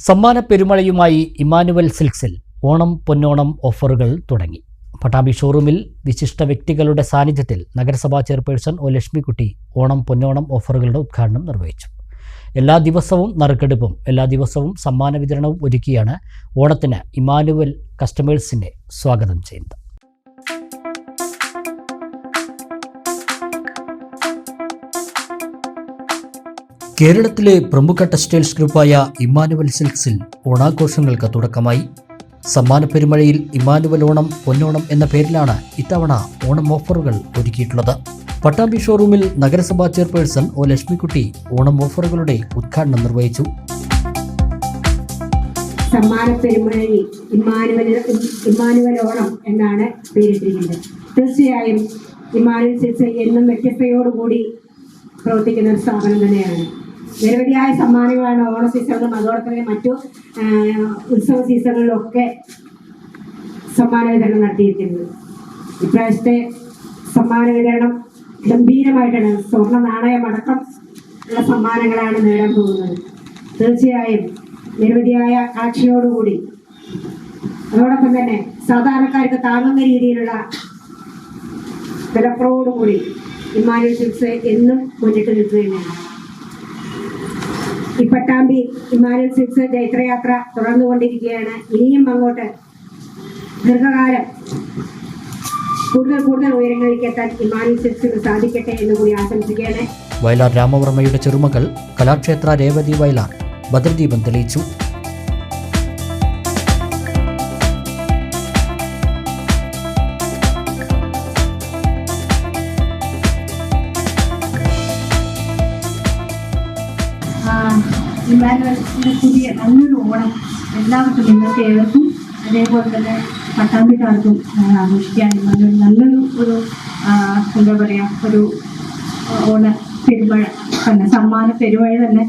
സമ്മാന പെരുമഴയുമായി ഇമ്മാനുവൽ സിൽക്സിൽ ഓണം പൊന്നോണം ഓഫറുകൾ തുടങ്ങി. പട്ടാമ്പി ഷോറൂമിൽ വിശിഷ്ട വ്യക്തികളുടെ സാന്നിധ്യത്തിൽ നഗരസഭാ ചെയർപേഴ്സൺ ഒ ലക്ഷ്മിക്കുട്ടി ഓണം പൊന്നോണം ഓഫറുകളുടെ ഉദ്ഘാടനം നിർവഹിച്ചു. എല്ലാ ദിവസവും നറുക്കെടുപ്പും എല്ലാ ദിവസവും സമ്മാന വിതരണവും ഒരുക്കിയാണ് ഓണത്തിന് ഇമ്മാനുവൽ കസ്റ്റമേഴ്സിനെ സ്വാഗതം ചെയ്യുന്നത്. കേരളത്തിലെ പ്രമുഖ ടെക്സ്റ്റൈൽസ് ഗ്രൂപ്പായ ഇമ്മാനുവൽ സിൽക്സിൽ ഓണാഘോഷങ്ങൾക്ക് തുടക്കമായി. സമ്മാന പെരുമഴയിൽ ഇമ്മാനുവൽ ഓണം പൊന്നോണം എന്ന പേരിലാണ് ഇത്തവണ ഓണം ഓഫറുകൾ ഒരുക്കിയിട്ടുള്ളത്. പട്ടാമ്പി ഷോറൂമിൽ നഗരസഭാ ചെയർപേഴ്സൺ ഒ ലക്ഷ്മിക്കുട്ടി ഓണം ഓഫറുകളുടെ ഉദ്ഘാടനം നിർവഹിച്ചു. സമ്മാന പെരുമഴയിൽ ഇമ്മാനുവൽ ഓണം എന്നാണ് പേരിട്ടിരിക്കുന്നത്. തീർച്ചയായും ഇമ്മാനുവൽ സിൽക്സ് എന്നും വ്യത്യസ്തയോടുകൂടി പ്രവർത്തിക്കുന്ന ഒരു സ്ഥാപനം തന്നെയാണ്. നിരവധിയായ സമ്മാനങ്ങളാണ് ഓണ സീസണിലും അതോടൊപ്പം തന്നെ മറ്റു ഉത്സവ സീസണുകളിലൊക്കെ സമ്മാന വിതരണം നടത്തിയിരിക്കുന്നത്. ഇപ്രാവശ്യത്തെ സമ്മാന വിതരണം ഗംഭീരമായിട്ടാണ്. സ്വർണ്ണ നാണയമടക്കം ഉള്ള സമ്മാനങ്ങളാണ് നേടാൻ പോകുന്നത്. തീർച്ചയായും നിരവധിയായ കളക്ഷനോടുകൂടി അതോടൊപ്പം തന്നെ സാധാരണക്കാർക്ക് താങ്ങുന്ന രീതിയിലുള്ള വിലക്കുറവോടുകൂടി ഇമ്മാനുവൽ സിൽക്സ് എന്നും മുന്നിട്ട് നിൽക്കുകയാണ്. ഈ പട്ടാമ്പി ഇമ്മാനുവൽ സിൽക്സ് ജൈത്രയാത്ര തുടർന്നുകൊണ്ടിരിക്കുകയാണ്. ഇനിയും അങ്ങോട്ട് ദീർഘകാലം കൂടുതൽ ഉയരങ്ങളിലേക്ക് എത്താൻ ഇമ്മാനുവൽ സിൽക്സിന് സാധിക്കട്ടെ എന്ന് കൂടി ആശംസിക്കുകയാണ്. വയലാർ രാമവർമ്മയുടെ ചെറുമകൾ കലാക്ഷേത്ര രേവതി വയലാർ ഭദ്രദീപം തെളിയിച്ചു. ഇമ്മാനുവലിൻ്റെ പുതിയ നല്ലൊരു ഓണം എല്ലാവർക്കും നിങ്ങൾക്ക് ഏവർക്കും അതേപോലെ തന്നെ പട്ടാമ്പിക്കാർക്കും ആഘോഷിക്കാൻ ഇമ്മാനുവൽ നല്ലൊരു എന്താ പറയുക ഒരു ഓണ പെരുമഴ തന്നെ സമ്മാന പെരുമഴ തന്നെ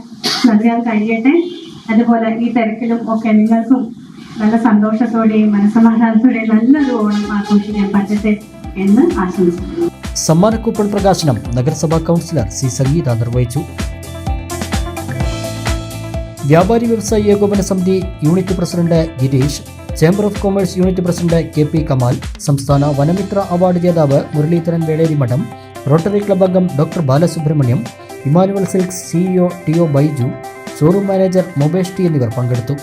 നൽകാൻ കഴിയട്ടെ. അതുപോലെ ഈ തിരക്കിലും ഒക്കെ നിങ്ങൾക്കും നല്ല സന്തോഷത്തോടെയും മനസ്സമാധാനത്തോടെയും നല്ലൊരു ഓണം ആഘോഷിക്കാൻ പറ്റട്ടെ എന്ന് ആശംസിക്കുന്നു. സമ്മാന കൂപ്പൺ പ്രകാശനം നഗരസഭാ കൗൺസിലർ സി സംഗീത നിർവഹിച്ചു. വ്യാപാരി വ്യവസായി ഏകോപന സമിതി unit president Girish, chamber of commerce unit president KP. Kamal, സംസ്ഥാന വനമിത്ര അവാർഡ് ജേതാവ് മുരളീധരൻ വേളേരിമഠം, റോട്ടറി ക്ലബ് അംഗം doctor Balasubramaniam, Emmanuel silks CEO TO. Baiju, showroom manager Mobesh T എന്നിവർ പങ്കെടുത്തു.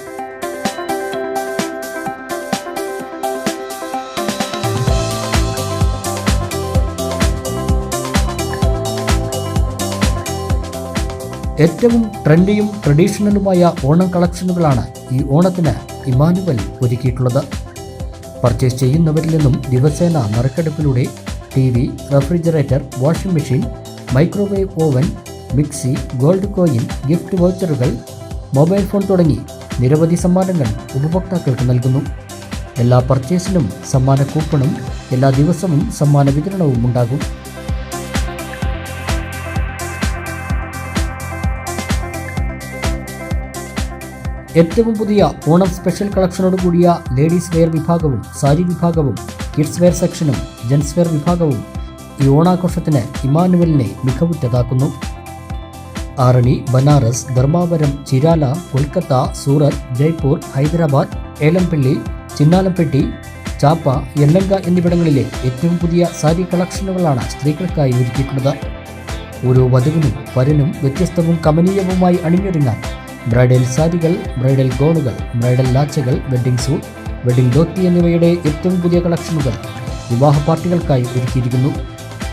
ഏറ്റവും ട്രെൻഡിയും ട്രഡീഷണലുമായ ഓണം കളക്ഷനുകളാണ് ഈ ഓണത്തിന് ഇമ്മാനുവൽ ഒരുക്കിയിട്ടുള്ളത്. പർച്ചേസ് ചെയ്യുന്നവരിൽ നിന്നും ദിവസേന നറുക്കെടുപ്പിലൂടെ TV, refrigerator, washing machine, microwave oven, mixie, gold coin, gift വൗച്ചറുകൾ, മൊബൈൽ ഫോൺ തുടങ്ങി നിരവധി സമ്മാനങ്ങൾ ഉപഭോക്താക്കൾക്ക് നൽകുന്നു. എല്ലാ പർച്ചേസിനും സമ്മാന കൂപ്പണും എല്ലാ ദിവസവും സമ്മാന വിതരണവും ഉണ്ടാകും. ഏറ്റവും പുതിയ ഓണം സ്പെഷ്യൽ കളക്ഷനോട് കൂടിയ ലേഡീസ് വെയർ വിഭാഗവും സാരി വിഭാഗവും കിഡ്സ് വെയർ സെക്ഷനും ജെൻസ് വെയർ വിഭാഗവും ഈ ഓണാഘോഷത്തിന് ഇമ്മാനുവലിനെ മികവുറ്റതാക്കുന്നു. ആറണി, ബനാറസ്, ധർമാവരം, ചിരാല, കൊൽക്കത്ത, സൂറത്ത്, ജയ്പൂർ, ഹൈദരാബാദ്, ഏലംപള്ളി, ചിന്നാലംപെട്ടി, ചാപ്പ, യല്ലങ്ക എന്നിവിടങ്ങളിലെ ഏറ്റവും പുതിയ സാരി കളക്ഷനുകളാണ് സ്ത്രീകൾക്കായി ഒരുക്കിയിട്ടുള്ളത്. ഓരോ വധുവിനും വരനും വ്യത്യസ്തവും കമനീയവുമായി അണിഞ്ഞൊരുങ്ങാൻ ബ്രൈഡൽ സാരികൾ, ബ്രൈഡൽ ഗൗണുകൾ, ബ്രൈഡൽ ലാച്ചകൾ, വെഡ്ഡിംഗ് സൂട്ട്, വെഡ്ഡിംഗ് ധോത്തി എന്നിവയുടെ ഏറ്റവും പുതിയ കളക്ഷനുകൾ വിവാഹ പാർട്ടികൾക്കായി ഒരുക്കിയിരിക്കുന്നു.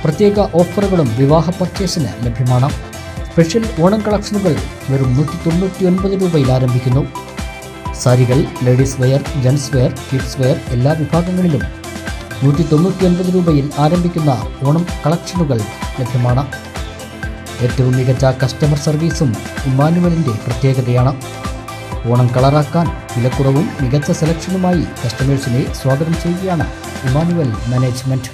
പ്രത്യേക ഓഫറുകളും വിവാഹ പർച്ചേസിന് ലഭ്യമാണ്. സ്പെഷ്യൽ ഓണം കളക്ഷനുകൾ വെറും 199 രൂപയിൽ ആരംഭിക്കുന്നു. സാരികൾ, ladies wear, gents wear, kids wear എല്ലാ വിഭാഗങ്ങളിലും 199 രൂപയിൽ ആരംഭിക്കുന്ന ഓണം കളക്ഷനുകൾ ലഭ്യമാണ്. ഏറ്റവും മികച്ച കസ്റ്റമർ സർവീസും ഇമ്മാനുവലിൻ്റെ പ്രത്യേകതയാണ്. ഓണം കളറാക്കാൻ വിലക്കുറവും മികച്ച സെലക്ഷനുമായി കസ്റ്റമേഴ്സിനെ സ്വാഗതം ചെയ്യുകയാണ് ഇമ്മാനുവൽ മാനേജ്മെന്റ്.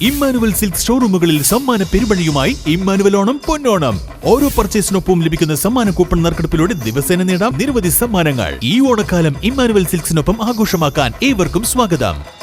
ഇമ്മാനുവൽ സിൽക്സ് ഷോറൂമുകളിൽ സമ്മാന പെരുമഴയുമായി ഇമ്മാനുവൽ ഓണം പൊന്നോണം. ഓരോ പർച്ചേസിനൊപ്പം ലഭിക്കുന്ന സമ്മാന കൂപ്പൺ നറുക്കെടുപ്പിലൂടെ ദിവസേന നേടാം നിരവധി സമ്മാനങ്ങൾ. ഈ ഓണക്കാലം ഇമ്മാനുവൽ സിൽക്സിനൊപ്പം ആഘോഷമാക്കാൻ ഏവർക്കും സ്വാഗതം.